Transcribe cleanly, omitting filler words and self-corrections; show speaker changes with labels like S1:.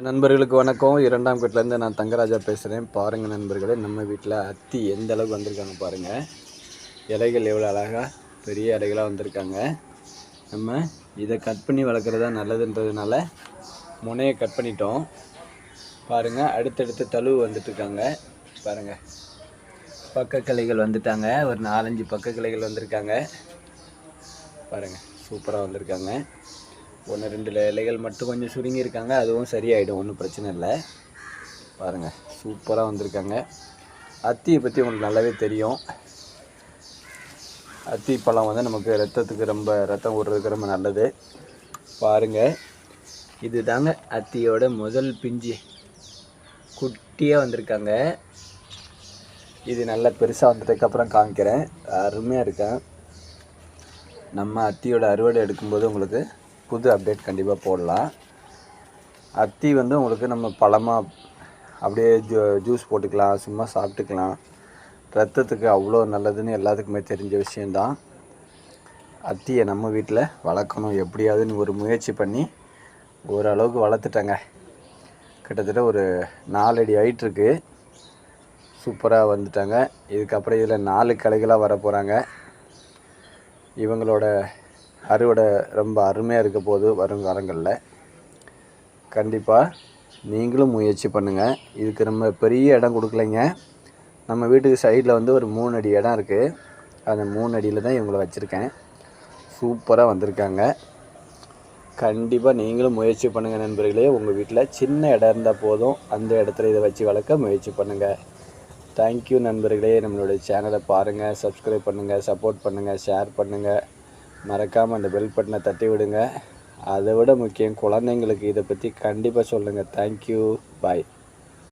S1: நண்பர்களுக்கு வணக்கம். இரண்டாம் கட்டிலேருந்து நான் தங்கராஜா பேசுகிறேன். பாருங்கள் நண்பர்களே, நம்ம வீட்டில் அத்தி எந்த அளவுக்கு வந்திருக்காங்க பாருங்கள். இலைகள் எவ்வளோ அழகாக பெரிய இலைகளாக வந்திருக்காங்க. நம்ம இதை கட் பண்ணி வளர்க்குறது தான் நல்லதுன்றதுனால முனையை கட் பண்ணிட்டோம். பாருங்கள், அடுத்தடுத்து தழுவு வந்துட்டுருக்காங்க. பாருங்கள், பக்க கிளைகள் வந்துட்டாங்க. ஒரு 4-5 பக்க கிளைகள் வந்திருக்காங்க. பாருங்கள், சூப்பராக வந்திருக்காங்க. 1-2 இலைகள் மட்டும் கொஞ்சம் சுருங்கியிருக்காங்க. அதுவும் சரியாயிடும், ஒன்றும் பிரச்சனை இல்லை. பாருங்கள், சூப்பராக வந்திருக்காங்க. அத்தியை பற்றி உங்களுக்கு நல்லாவே தெரியும். அத்தி பழம் வந்து நமக்கு ரத்தத்துக்கு ரத்தம் ஊடுறதுக்கு ரொம்ப நல்லது. பாருங்கள், இது தாங்க அத்தியோட முதல் பிஞ்சு. குட்டியாக வந்திருக்காங்க. இது நல்லா பெருசாக வந்ததுக்கப்புறம் காமிக்கிறேன். அருமையாக இருக்கேன். நம்ம அத்தியோட அறுவடை எடுக்கும்போது உங்களுக்கு புது அப்டேட் கண்டிப்பாக போடலாம். அத்தி வந்து உங்களுக்கு நம்ம பழமாக அப்படியே ஜூஸ் போட்டுக்கலாம், சும்மா சாப்பிட்டுக்கலாம். ரத்தத்துக்கு அவ்வளோ நல்லதுன்னு எல்லாத்துக்குமே தெரிஞ்ச விஷயந்தான். அத்தியை நம்ம வீட்டில் வளர்க்கணும் எப்படியாவதுன்னு ஒரு முயற்சி பண்ணி ஓரளவுக்கு வளர்த்துட்டேங்க. கிட்டத்தட்ட ஒரு 4 அடி ஹைட் இருக்குது. சூப்பராக வந்துட்டாங்க. இதுக்கப்புறம் இதில் 4 கிளைகளாக வர போகிறாங்க. இவங்களோட அறுவடை ரொம்ப அருமையாக இருக்க போது வருங்காலங்களில். கண்டிப்பாக நீங்களும் முயற்சி பண்ணுங்கள். இதுக்கு நம்ம பெரிய இடம் கொடுக்கலைங்க. நம்ம வீட்டுக்கு சைடில் வந்து ஒரு 3 அடி இடம் இருக்குது. அந்த 3 அடியில் தான் இவங்களை வச்சுருக்கேன். சூப்பராக வந்திருக்காங்க. கண்டிப்பாக நீங்களும் முயற்சி பண்ணுங்கள் நண்பர்களே. உங்கள் வீட்டில் சின்ன இடம் இருந்தால் போதும், அந்த இடத்துல இதை வச்சு வளர்க்க முயற்சி பண்ணுங்கள். தேங்க்யூ நண்பர்களே. நம்மளுடைய சேனலை பாருங்கள், சப்ஸ்கிரைப் பண்ணுங்கள், சப்போர்ட் பண்ணுங்கள், ஷேர் பண்ணுங்கள். மறக்காமல் அந்த பெல் பட்டனை தட்டி விடுங்க. அதை விட முக்கியம், குழந்தைங்களுக்கு இதை பற்றி கண்டிப்பாக சொல்லுங்கள். தேங்க்யூ, பாய்.